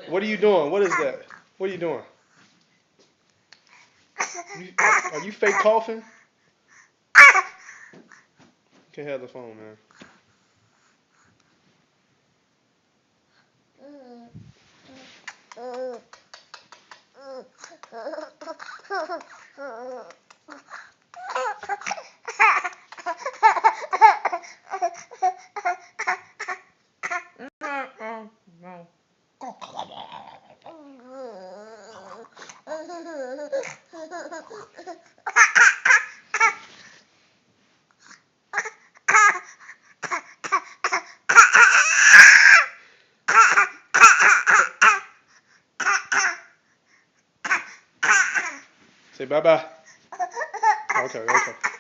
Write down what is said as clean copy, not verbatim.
What are you doing? What is that? What are you doing? Are you fake coughing? Can't have the phone, man. Say bye bye. Okay, okay.